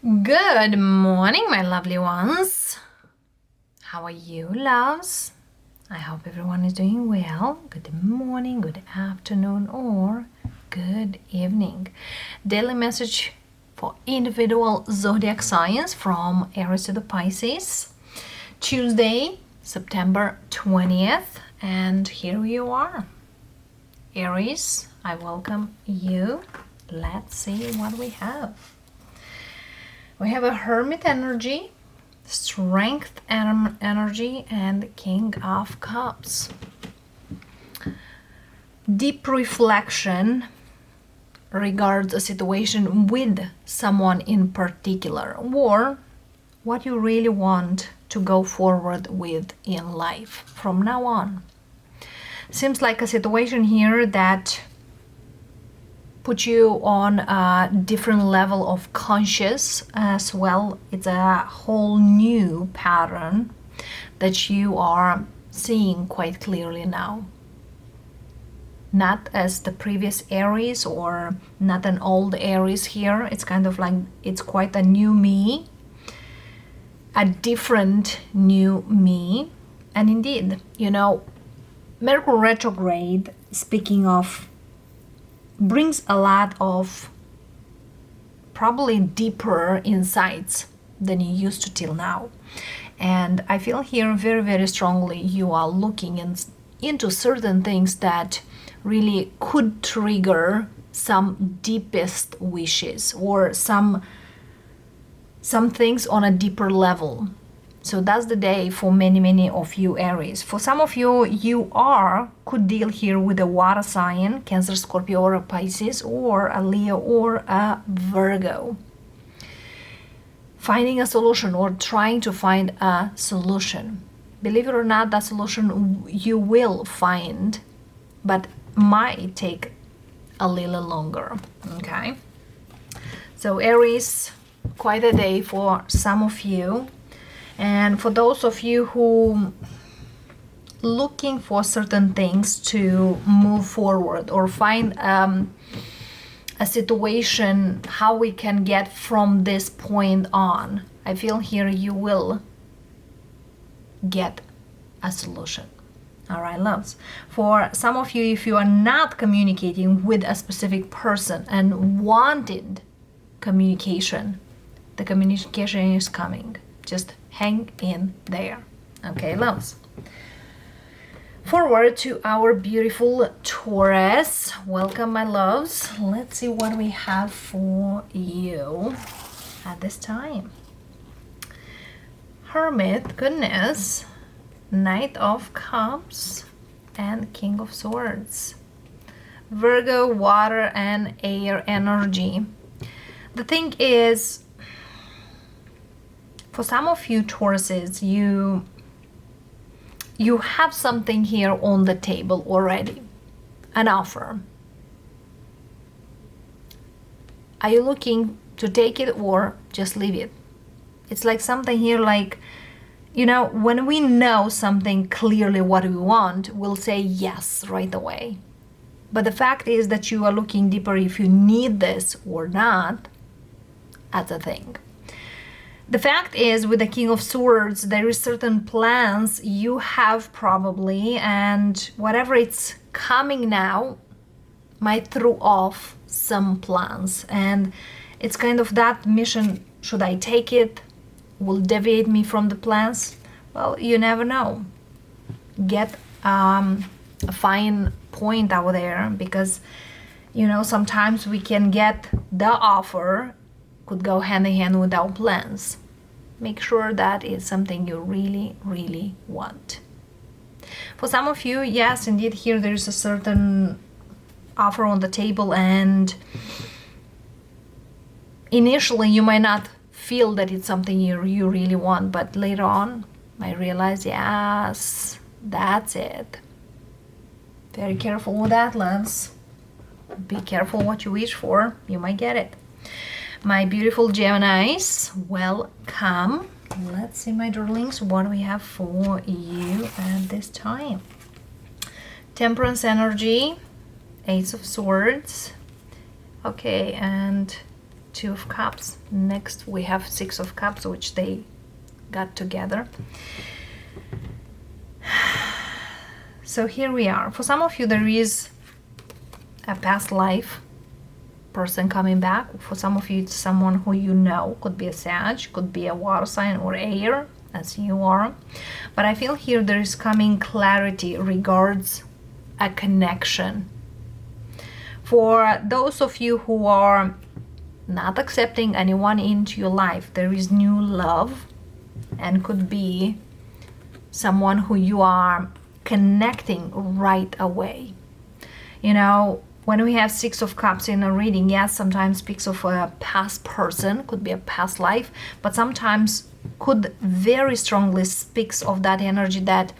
Good morning, my lovely ones. How are you, loves? I hope everyone is doing well. Good morning, good afternoon, or good evening. Daily message for individual zodiac signs from Aries to the Pisces. Tuesday, September 20th, and here you are. Aries, I welcome you. Let's see what we have. We have a Hermit energy, Strength energy, and King of Cups. Deep reflection regards a situation with someone in particular, or what you really want to go forward with in life from now on. Seems like a situation here that put you on a different level of conscious as well. It's a whole new pattern that you are seeing quite clearly now. Not as the previous Aries or not an old Aries here. It's kind of like it's quite a new me, a different new me. And indeed, Mercury retrograde, speaking of, brings a lot of probably deeper insights than you used to till now. And I feel here very, very strongly you are looking into certain things that really could trigger some deepest wishes or some things on a deeper level. So that's the day for many of you Aries. For some of you, could deal here with a water sign, Cancer, Scorpio, or a Pisces, or a Leo, or a Virgo. Finding a solution or trying to find a solution. Believe it or not, that solution you will find, but might take a little longer, okay? So Aries, quite a day for some of you. And for those of you who looking for certain things to move forward or find a situation how we can get from this point on, I feel here you will get a solution. All right, loves. For some of you, if you are not communicating with a specific person and wanted communication, the communication is coming. Just hang in there. Okay, loves. Forward to our beautiful Taurus. Welcome, my loves. Let's see what we have for you at this time. Hermit, goodness. Knight of Cups and King of Swords. Virgo, water and air energy. The thing is, for some of you Tauruses, you have something here on the table already, an offer. Are you looking to take it or just leave it? It's like something here like, when we know something clearly what we want, we'll say yes right away. But the fact is that you are looking deeper if you need this or not. That's a thing. The fact is, with the King of Swords, there is certain plans you have probably, and whatever it's coming now might throw off some plans. And it's kind of that mission, should I take it? Will deviate me from the plans? Well, you never know. Get a fine point out there, because, sometimes we can get the offer, could go hand in hand with our plans. Make sure that is something you really, really want. For some of you, yes, indeed, here there is a certain offer on the table, and initially you might not feel that it's something you really want, but later on I realize, yes, that's it. Very careful with that, loves. Be careful what you wish for. You might get it. My beautiful Geminis, welcome. Let's see, my darlings, what we have for you at this time. Temperance energy, Ace of Swords. Okay, and Two of Cups. Next we have Six of Cups, which they got together. So here we are. For some of you there is a past life person coming back. For some of you it's someone who you know. Could be a Sag, could be a water sign or air, as you are. But I feel here there is coming clarity regards a connection. For those of you who are not accepting anyone into your life, there is new love, and could be someone who you are connecting right away. You know, when we have Six of Cups in a reading, yes, sometimes speaks of a past person, could be a past life, but sometimes could very strongly speaks of that energy that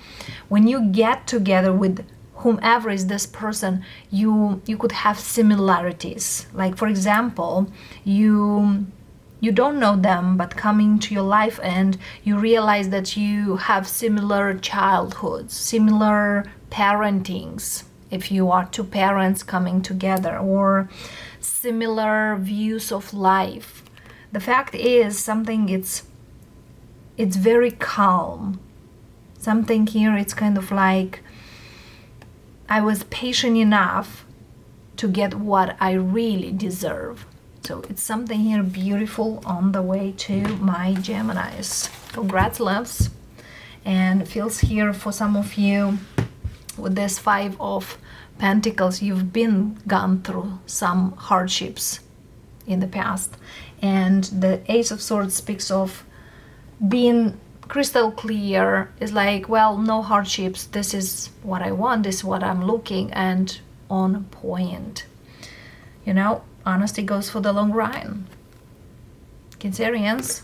when you get together with whomever is this person, you could have similarities. Like, for example, you don't know them, but coming to your life and you realize that you have similar childhoods, similar parentings, if you are two parents coming together, or similar views of life. The fact is, something it's very calm. Something here, it's kind of like I was patient enough to get what I really deserve. So it's something here beautiful on the way to my Geminis. Congrats, loves. And it feels here for some of you with this Five of Pentacles, you've gone through some hardships in the past. And the Ace of Swords speaks of being crystal clear. Is like, well, no hardships. This is what I want. This is what I'm looking, and on point. You know, honesty goes for the long run. Cancerians,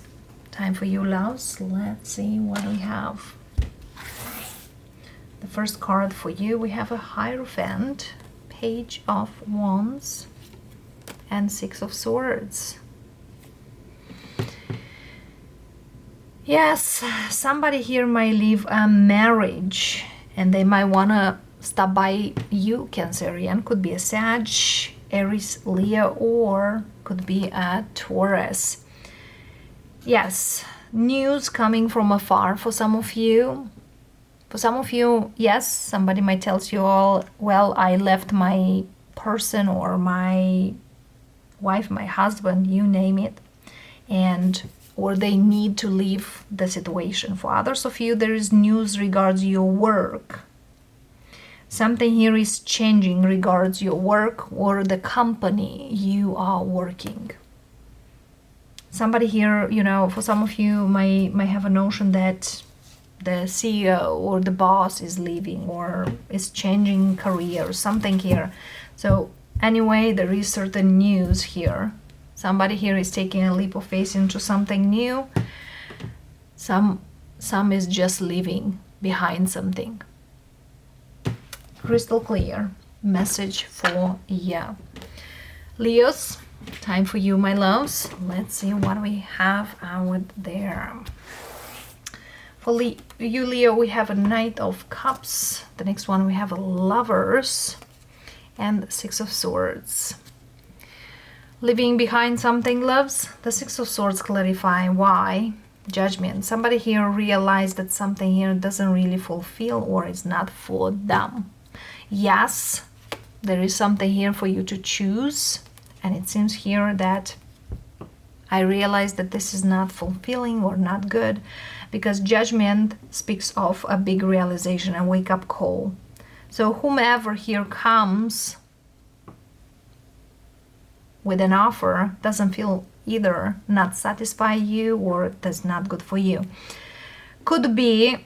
time for you, loves. Let's see what we have. The first card for you, we have a Hierophant, Page of Wands, and Six of Swords. Yes, somebody here might leave a marriage and they might want to stop by you, Cancerian. Could be a Sag, Aries, Leo, or could be a Taurus. Yes, news coming from afar for some of you. For some of you, yes, somebody might tell you all, well, I left my person or my wife, my husband, you name it, or they need to leave the situation. For others of you, there is news regards your work. Something here is changing regards your work or the company you are working. Somebody here, you know, for some of you might have a notion that the CEO or the boss is leaving or is changing career, something here. So anyway, there is certain news here. Somebody here is taking a leap of faith into something new. Some is just leaving behind something. Crystal clear message for you. Leos, time for you, my loves. Let's see what we have out there. For you, Leo, we have a Knight of Cups. The next one we have a Lovers and Six of Swords. Leaving behind something, loves. The Six of Swords clarify why. Judgment. Somebody here realized that something here doesn't really fulfill or is not for them. Yes, there is something here for you to choose, and it seems here that I realized that this is not fulfilling or not good, because Judgment speaks of a big realization, a wake-up call. So whomever here comes with an offer doesn't feel either not satisfy you or that's not good for you. Could be,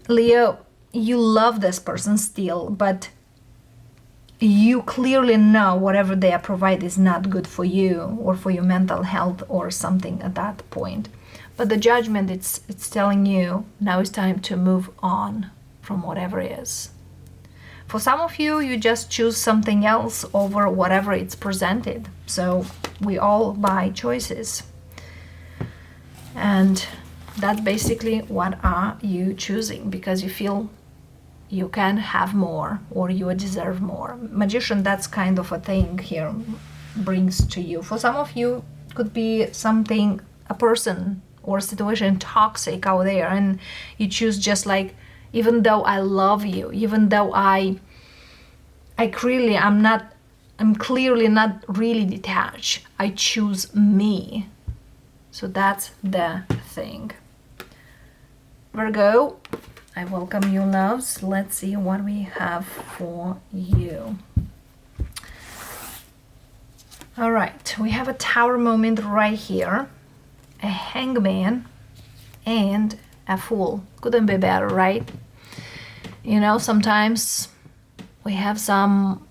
Leo, you love this person still, but you clearly know whatever they provide is not good for you or for your mental health or something at that point. But the Judgment, it's telling you now it's time to move on from whatever is. For some of you, you just choose something else over whatever it's presented. So we all buy choices. And that's basically what are you choosing, because you feel you can have more or you deserve more. Magician, that's kind of a thing here. brings to you. For some of you, it could be something, a person or a situation toxic out there, and you choose just like, even though I love you, even though I'm clearly not really detached, I choose me. So that's the thing. Virgo, I welcome you, loves. Let's see what we have for you. All right, we have a Tower moment right here, a Hangman, and a Fool. Couldn't be better, right? You know, sometimes we have some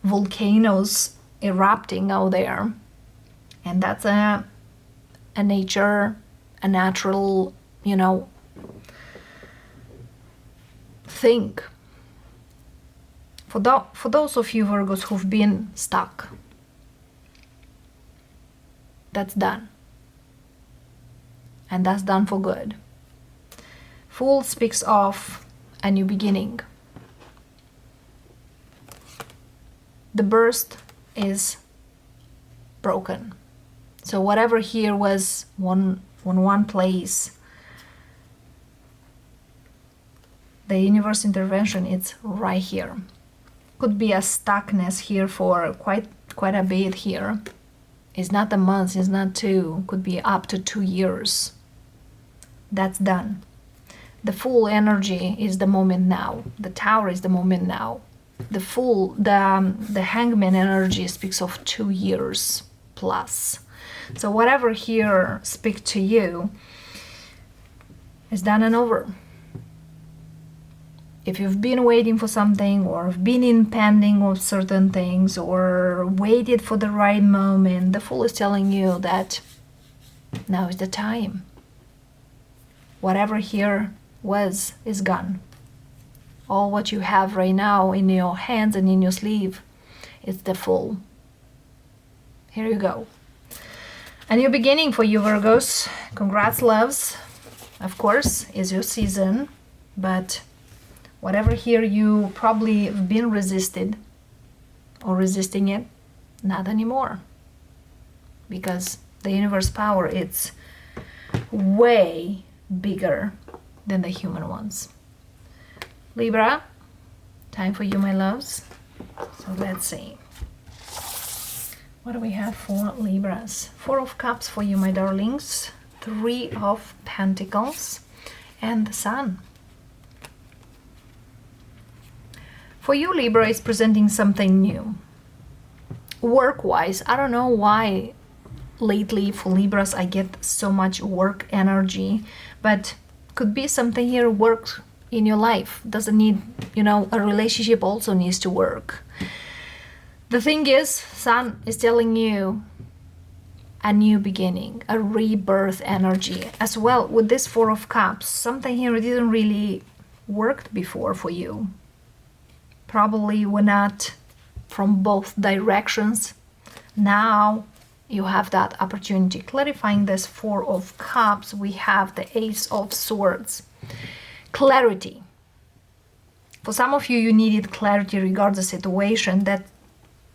volcanoes erupting out there, and that's a nature, a natural, you know, thing. For those of you Virgos who've been stuck, that's done. And that's done for good. Fool speaks of a new beginning. The burst is broken. So whatever here was one place, the universe intervention, it's right here. Could be a stuckness here for quite a bit here. It's not a month, it's not two, could be up to 2 years. That's done. The Fool energy is the moment now. The Tower is the moment now. The Fool, the Hangman energy speaks of 2 years plus. So whatever here speaks to you is done and over. If you've been waiting for something, or have been impending of certain things, or waited for the right moment, the Fool is telling you that now is the time. Whatever here was is gone. All what you have right now in your hands and in your sleeve is the Fool. Here you go. A new beginning for you, Virgos. Congrats, loves. Of course, is your season, but whatever here you probably have been resisted or resisting it, not anymore. Because the universe power, it's way bigger than the human ones. Libra, time for you, my loves. So let's see. What do we have for Libras? 4 of Cups for you, my darlings. 3 of Pentacles and the Sun. For you, Libra is presenting something new. Work-wise, I don't know why lately for Libras I get so much work energy, but could be something here, work in your life. Doesn't need, you know, a relationship also needs to work. The thing is, Sun is telling you a new beginning, a rebirth energy. As well with this 4 of Cups, something here didn't really worked before for you. Probably were not from both directions. Now you have that opportunity. Clarifying this 4 of Cups, we have the Ace of Swords. Clarity. For some of you, you needed clarity regarding the situation that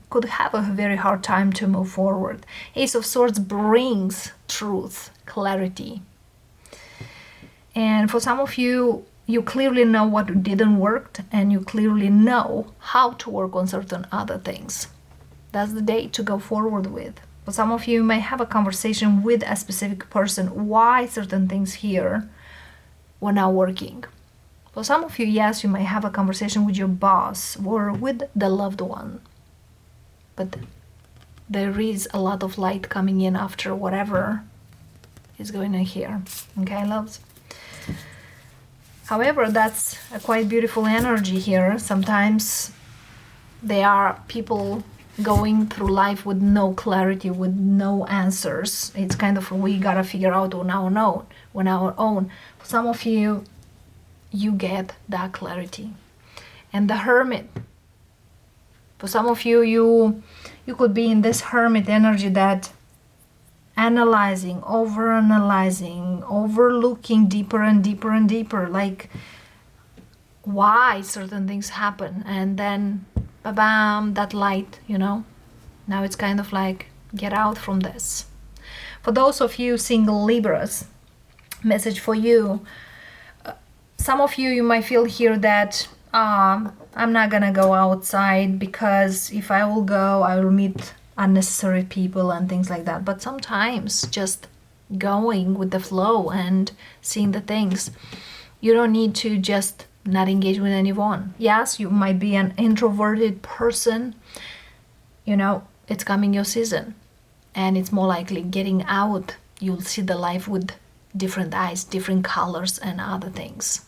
could have a very hard time to move forward. Ace of Swords brings truth, clarity. And for some of you, you clearly know what didn't work, and you clearly know how to work on certain other things. That's the day to go forward with. For some of you may have a conversation with a specific person why certain things here were not working. For some of you, yes, you may have a conversation with your boss or with the loved one. But there is a lot of light coming in after whatever is going on here. Okay, loves? However, that's a quite beautiful energy here. Sometimes there are people going through life with no clarity, with no answers. It's kind of, we gotta figure out on our own. For some of you, you get that clarity. And the Hermit. For some of you, you could be in this Hermit energy that analyzing, overanalyzing, overlooking deeper and deeper and deeper, like why certain things happen, and then bam, that light, you know, Now it's kind of like, get out from this. For those of you single Libras, message for you. Some of you might feel here that I'm not gonna go outside because if I will go, I will meet unnecessary people and things like that. But sometimes just going with the flow and seeing the things, you don't need to just not engage with anyone. Yes, you might be an introverted person, you know, it's coming your season, and it's more likely getting out. You'll see the life with different eyes, different colors and other things.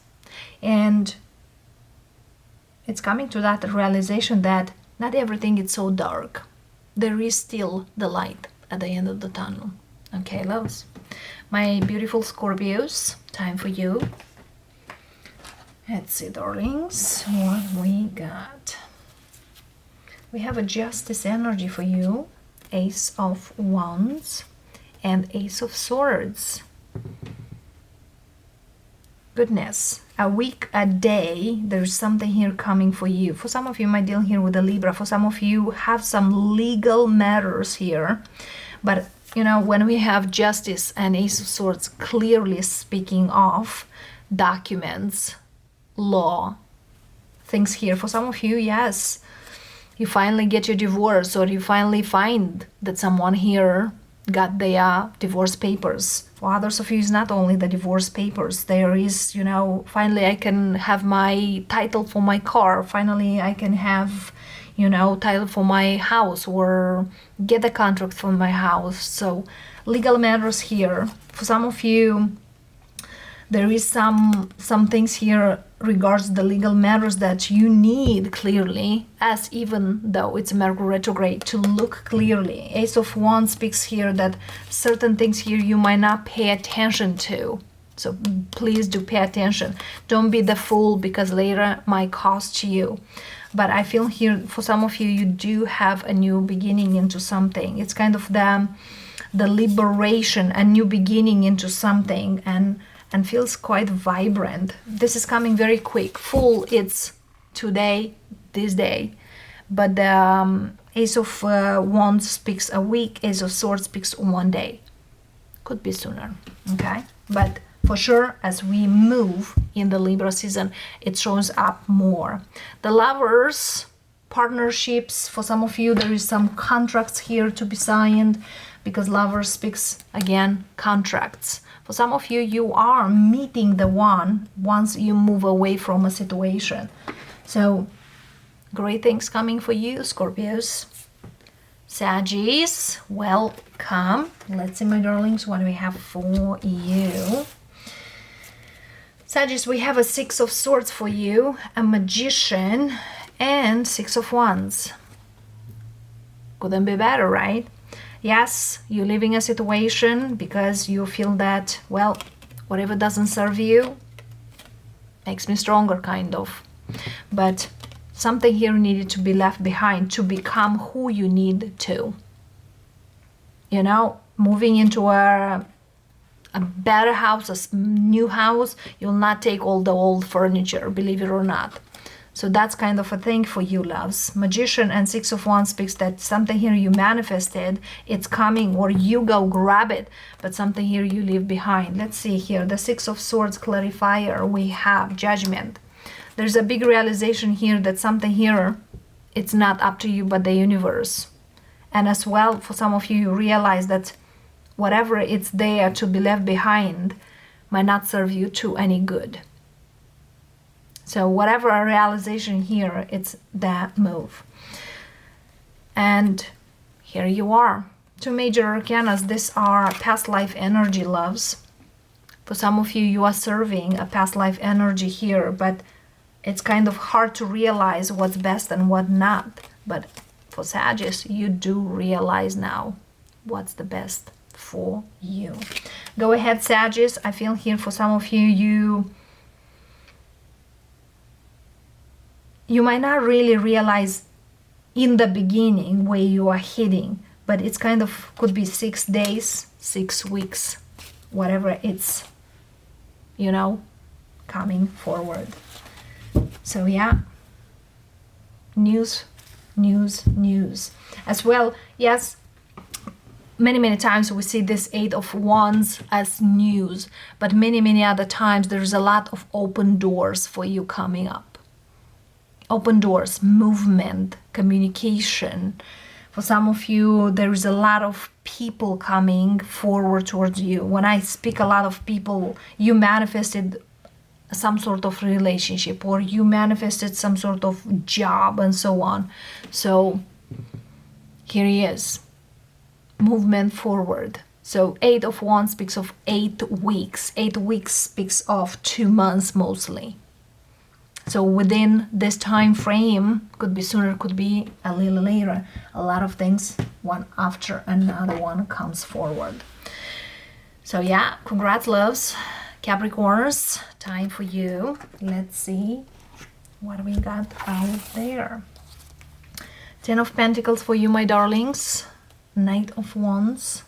And it's coming to that realization that not everything is so dark. There is still the light at the end of the tunnel. Okay, loves? My beautiful Scorpios, time for you. Let's see, darlings, what we got. We have a Justice energy for you, Ace of Wands and Ace of Swords. Goodness, a week, a day, there's something here coming for you. For some of you might deal here with a Libra. For some of you have some legal matters here. But, you know, when we have Justice and Ace of Swords clearly speaking of documents, law, things here. For some of you, yes, you finally get your divorce, or you finally find that someone here got their divorce papers. For others of you, it's not only the divorce papers. There is, you know, finally I can have my title for my car. Finally I can have, you know, title for my house, or get a contract for my house. So legal matters here. For some of you, there is some things here regards the legal matters that you need clearly, as even though it's Mercury retrograde, to look clearly. Ace of Wands speaks here that certain things here you might not pay attention to. So please do pay attention. Don't be the fool, because later might cost you. But I feel here for some of you, you do have a new beginning into something. It's kind of the liberation, a new beginning into something, and feels quite vibrant. This is coming very quick. Full, it's today, this day. But the Ace of Wands speaks a week, Ace of Swords speaks one day. Could be sooner, okay? But for sure, as we move in the Libra season, it shows up more. The Lovers, partnerships, for some of you, there is some contracts here to be signed, because Lovers speaks, again, contracts. For some of you, you are meeting the one once you move away from a situation. So, great things coming for you, Scorpios. Saggies, welcome. Let's see, my darlings, what we have for you. Saggies, we have a Six of Swords for you, a Magician, and Six of Wands. Couldn't be better, right? Yes, you're leaving a situation because you feel that, well, whatever doesn't serve you makes me stronger, kind of. But something here needed to be left behind to become who you need to. You know, moving into a better house, a new house, you'll not take all the old furniture, believe it or not. So that's kind of a thing for you, loves. Magician and Six of Wands speaks that something here you manifested, it's coming, or you go grab it, but something here you leave behind. Let's see here, the Six of Swords clarifier, we have Judgment. There's a big realization here that something here, it's not up to you, but the universe. And as well, for some of you, you realize that whatever it's there to be left behind might not serve you to any good. So whatever a realization here, it's that move. And here you are. Two major arcanas. These are past life energy, loves. For some of you, you are serving a past life energy here, but it's kind of hard to realize what's best and what not. But for Sagittarius, you do realize now what's the best for you. Go ahead, Sagittarius. I feel here for some of you, you might not really realize in the beginning where you are heading, but it's kind of could be 6 days, 6 weeks, whatever it's, you know, coming forward. So yeah, news news. As well, yes, many times we see this Eight of Wands as news, but many other times there's a lot of open doors for you coming up. Open doors, movement, communication. For some of you, there is a lot of people coming forward towards you. When I speak a lot of people, you manifested some sort of relationship, or you manifested some sort of job and so on. So here he is, movement forward. So Eight of Wands speaks of 8 weeks. 8 weeks speaks of 2 months mostly. So within this time frame, could be sooner, could be a little later, a lot of things, one after another one, comes forward. So yeah, congrats, loves. Capricorns, time for you. Let's see what we got out there. 10 of Pentacles for you, my darlings. Knight of Wands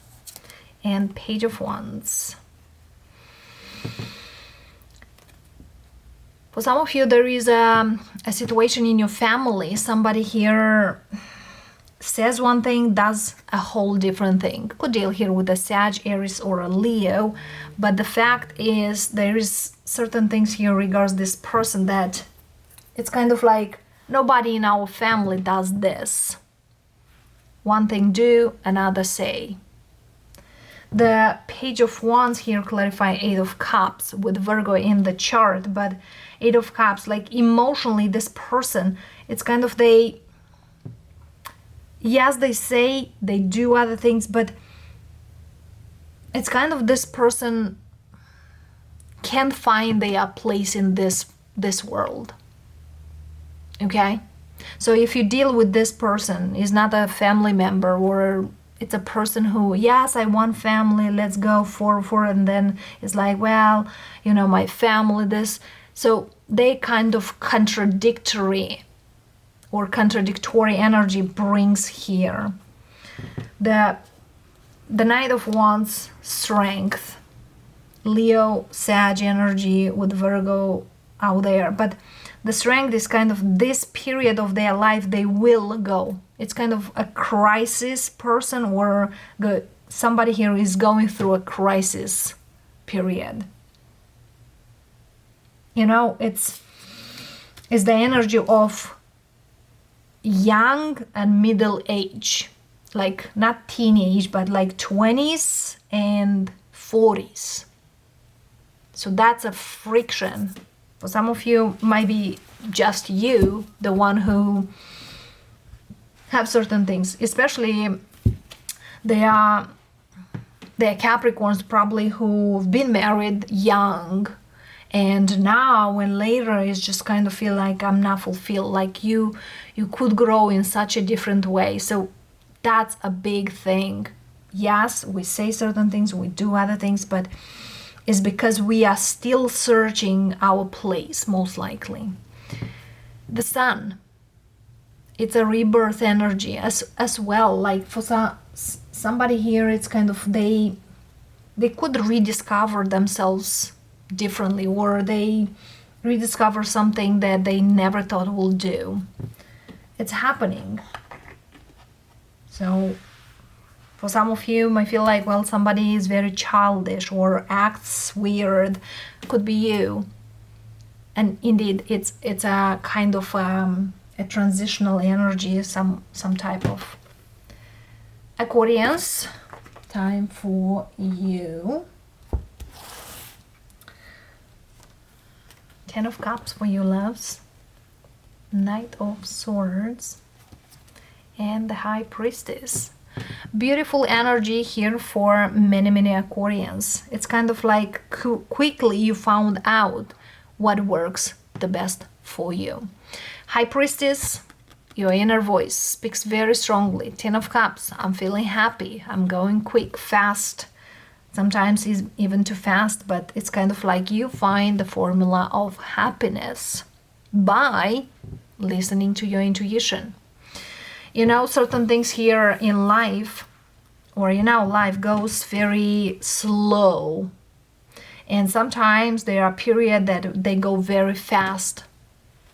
and Page of Wands. For some of you, there is a situation in your family. Somebody here says one thing, does a whole different thing. Could deal here with a Sag, Aries, or a Leo. But the fact is, there is certain things here regards this person that it's kind of like nobody in our family does this. One thing do, another say. The Page of Wands here clarify Eight of Cups with Virgo in the chart, but Eight of Cups, like emotionally, this person, it's kind of yes, they say, they do other things, but it's kind of this person can't find their place in this world. Okay? So if you deal with this person, is not a family member, or it's a person who, yes, I want family, let's go for, and then it's like, well, you know, my family, this. So they kind of contradictory energy brings here. The Knight of Wands, strength. Leo, Sag energy with Virgo out there. But the strength is kind of this period of their life, they will go. It's kind of a crisis person, or somebody here is going through a crisis period. You know, it's the energy of young and middle age, like not teenage, but like 20s and 40s. So that's a friction. For some of you, might be just you, the one who have certain things, especially they are Capricorns probably who've been married young, and now and later is just kind of feel like I'm not fulfilled, like you could grow in such a different way. So that's a big thing. Yes, we say certain things, we do other things, but it's because we are still searching our place, most likely. The Sun, it's a rebirth energy as well. Like for somebody here, it's kind of they could rediscover themselves differently, or they rediscover something that they never thought will do. It's happening. So for some of you might feel like, well, somebody is very childish or acts weird. Could be you. And indeed, it's a kind of a transitional energy, some type of. Aquarians, time for you. 10 of Cups for you, loves. Knight of Swords and the High Priestess. Beautiful energy here for many Aquarians. It's kind of like quickly you found out what works the best for you. High Priestess, your inner voice speaks very strongly. 10 of Cups, I'm feeling happy, I'm going quick, fast. Sometimes it's even too fast, but it's kind of like you find the formula of happiness by listening to your intuition. You know, certain things here in life, or you know, life goes very slow. And sometimes there are periods that they go very fast.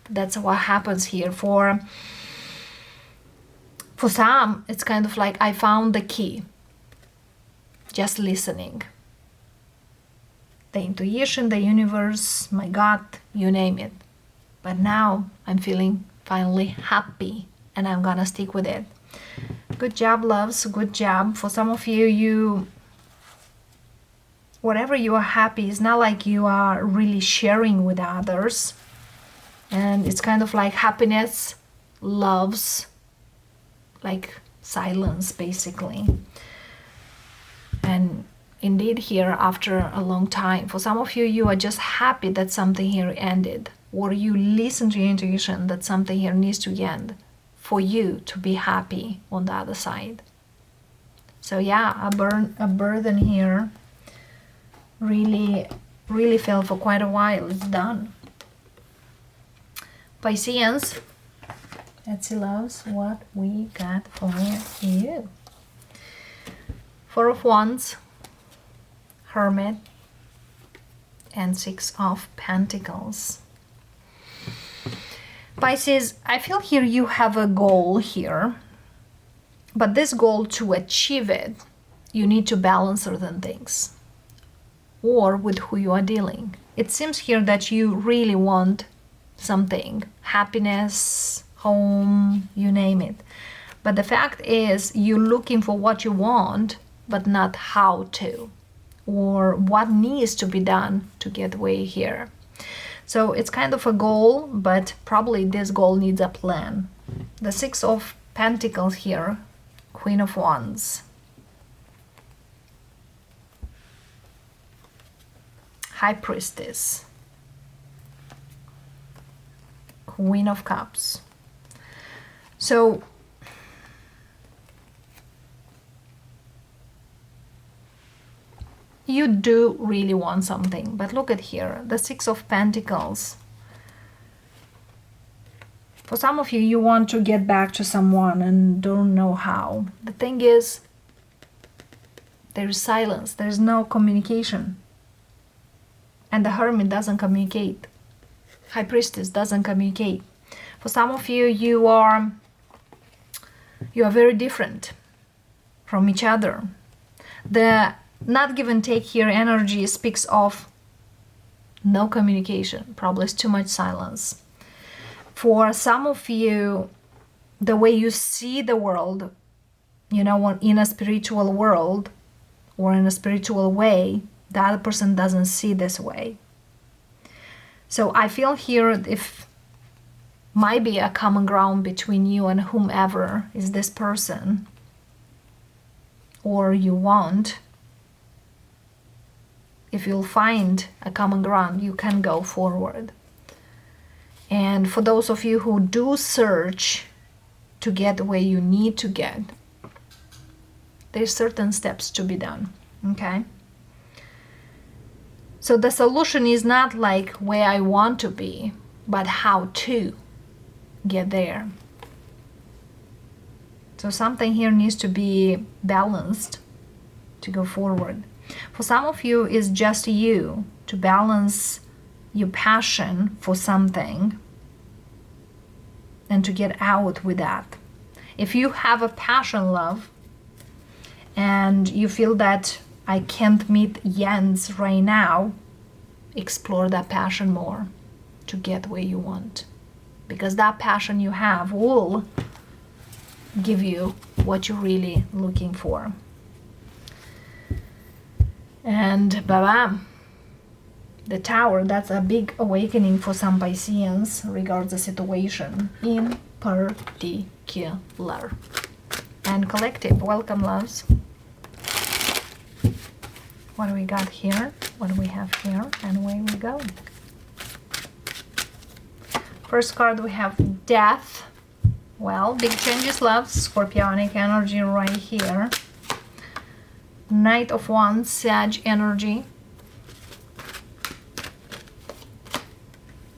That's what happens here. For For some, it's kind of like I found the key. Just listening. The intuition, the universe, my gut, you name it. But now I'm feeling finally happy and I'm gonna stick with it. Good job, loves. Good job. For some of you, whatever you are happy, it's not like you are really sharing with others. And it's kind of like happiness loves like silence, basically. And indeed here, after a long time, for some of you, you are just happy that something here ended, or you listen to your intuition that something here needs to end for you to be happy on the other side. So yeah, a burden here really felt for quite a while. It's done. Pisceans, let's see, loves, what we got for you. Four of Wands, Hermit, and Six of Pentacles. Pisces, I feel here you have a goal here, but this goal, to achieve it, you need to balance certain things, or with who you are dealing. It seems here that you really want something, happiness, home, you name it. But the fact is, you're looking for what you want, but not how to, or what needs to be done to get way here. So it's kind of a goal, but probably this goal needs a plan. The Six of Pentacles here, Queen of Wands, High Priestess, Queen of Cups. So you do really want something, but look at here, the Six of Pentacles. For some of you, you want to get back to someone and don't know how. The thing is, there's silence, there's no communication. And the Hermit doesn't communicate. High Priestess doesn't communicate. For some of you, you are very different from each other. The not give and take here energy speaks of no communication, probably it's too much silence. For some of you, the way you see the world, you know, in a spiritual world or in a spiritual way, the other person doesn't see this way. So I feel here if might be a common ground between you and whomever is this person, or you want. If you'll find a common ground, you can go forward. And for those of you who do search to get where you need to get, there's certain steps to be done, okay? So the solution is not like where I want to be, but how to get there. So something here needs to be balanced to go forward. For some of you, it's just you to balance your passion for something and to get out with that. If you have a passion, love, and you feel that I can't meet Jens right now, explore that passion more to get where you want. Because that passion you have will give you what you're really looking for. And bam, the Tower, that's a big awakening for some Pisceans regards the situation in particular. And collective, welcome, loves. What do we got here? What do we have here? And away we go. First card, we have Death. Well, big changes, loves. Scorpionic energy right here. Knight of Wands, Sag energy.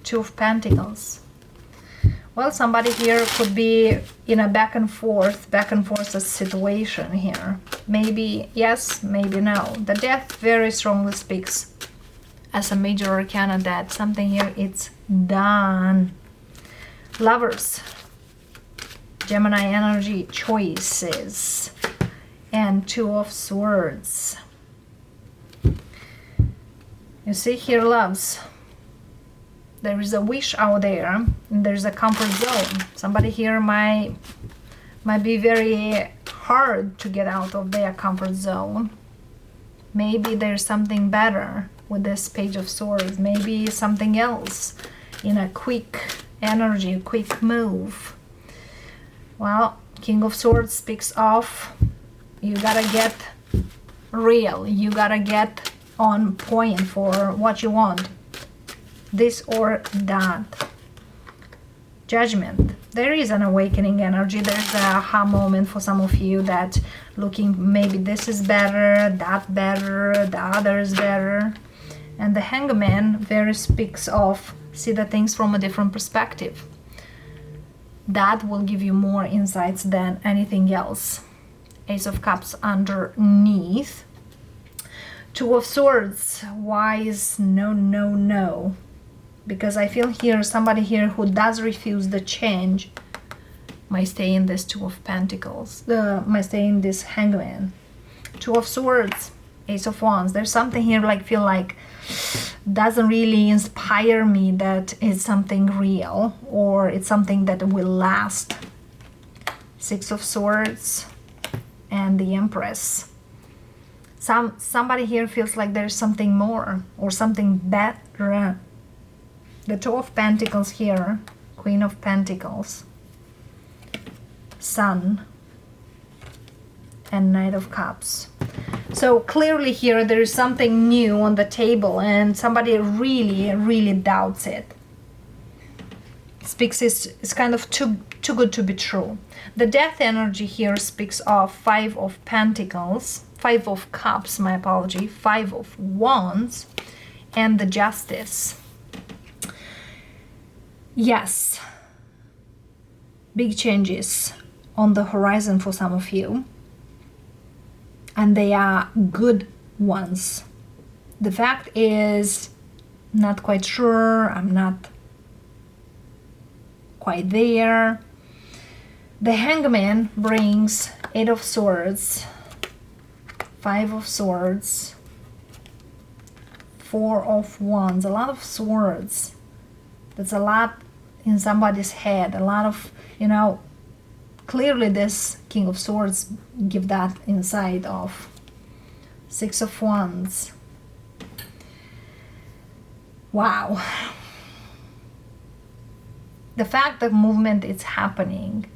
Two of Pentacles. Well, somebody here could be in a back and forth situation here. Maybe yes, maybe no. The Death very strongly speaks as a major arcana that something here, it's done. Lovers. Gemini energy, choices. And Two of Swords. You see here, loves, there is a wish out there, and there's a comfort zone. Somebody here might be very hard to get out of their comfort zone. Maybe there's something better with this Page of Swords. Maybe something else in a quick energy, a quick move. Well, King of Swords speaks of you gotta get real. You gotta get on point for what you want. This or that. Judgment. There is an awakening energy. There's a aha moment for some of you that looking, maybe this is better, that better, the other is better. And the Hangman very speaks of see the things from a different perspective. That will give you more insights than anything else. Ace of Cups underneath. Two of Swords, wise, no, no, no. Because I feel here, somebody here who does refuse the change might stay in this Two of Pentacles, might stay in this Hangman. Two of Swords, Ace of Wands. There's something here like feel like doesn't really inspire me that it's something real or it's something that will last. Six of Swords and the Empress. Somebody here feels like there's something more or something better. The Two of Pentacles here, Queen of Pentacles, Sun, and Knight of Cups. So clearly here there is something new on the table and somebody really, really doubts it. Speaks it's kind of too good to be true. The Death energy here speaks of Five of Pentacles, Five of Cups, my apology, Five of Wands, and the Justice. Yes, big changes on the horizon for some of you, and they are good ones. The fact is, not quite sure, I'm not quite there. The Hangman brings Eight of Swords, Five of Swords, Four of Wands, a lot of swords. That's a lot in somebody's head, a lot of, you know, clearly this King of Swords give that insight of. Six of Wands. Wow. The fact that movement is happening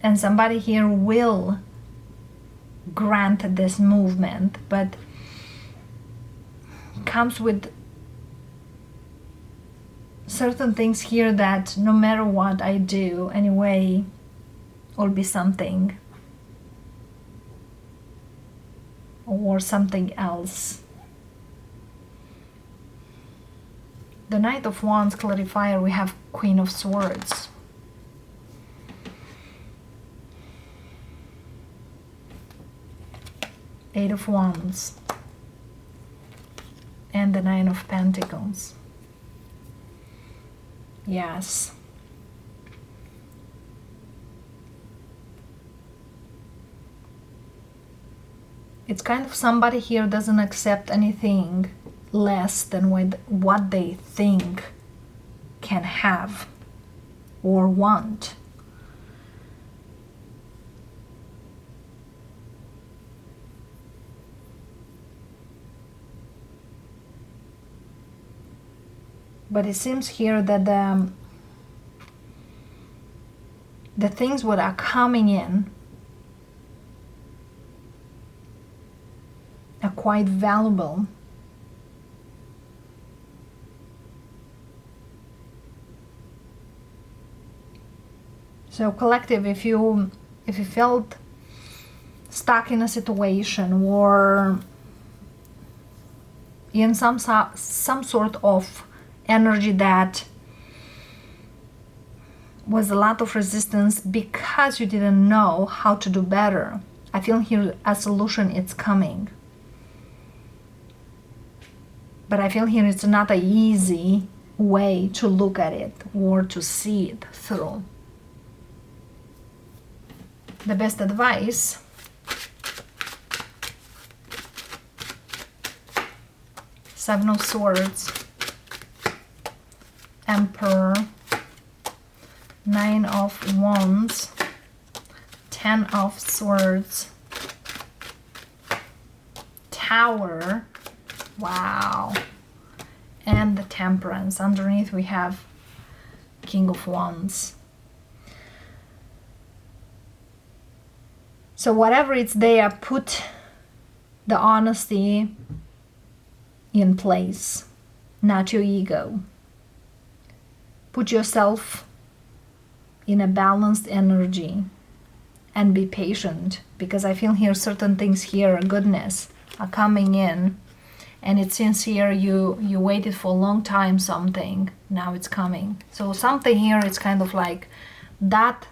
and somebody here will grant this movement, but comes with certain things here that no matter what I do anyway will be something or something else. The Knight of Wands clarifier, we have Queen of Swords. Eight of Wands and the Nine of Pentacles. Yes. It's kind of somebody here doesn't accept anything less than what they think can have or want. But it seems here that the things that are coming in are quite valuable. So collective, if you felt stuck in a situation or in some sort of energy that was a lot of resistance because you didn't know how to do better, I feel here a solution is coming. But I feel here it's not an easy way to look at it or to see it through. the best advice. Seven of Swords, Emperor, Nine of Wands, Ten of Swords, Tower, wow, and the Temperance. Underneath we have King of Wands. So whatever it's there, put the honesty in place, not your ego. Put yourself in a balanced energy and be patient, because I feel here certain things here, goodness, are coming in, and it seems here you waited for a long time something, now it's coming. So something here, it's kind of like that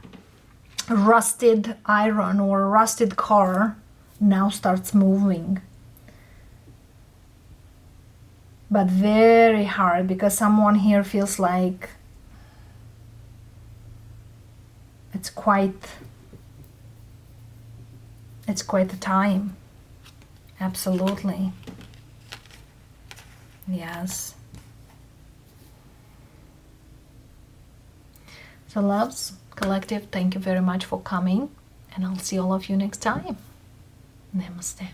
rusted iron or rusted car now starts moving, but very hard, because someone here feels like it's quite a time. Absolutely. Yes. So loves, collective, thank you very much for coming, and I'll see all of you next time. Namaste.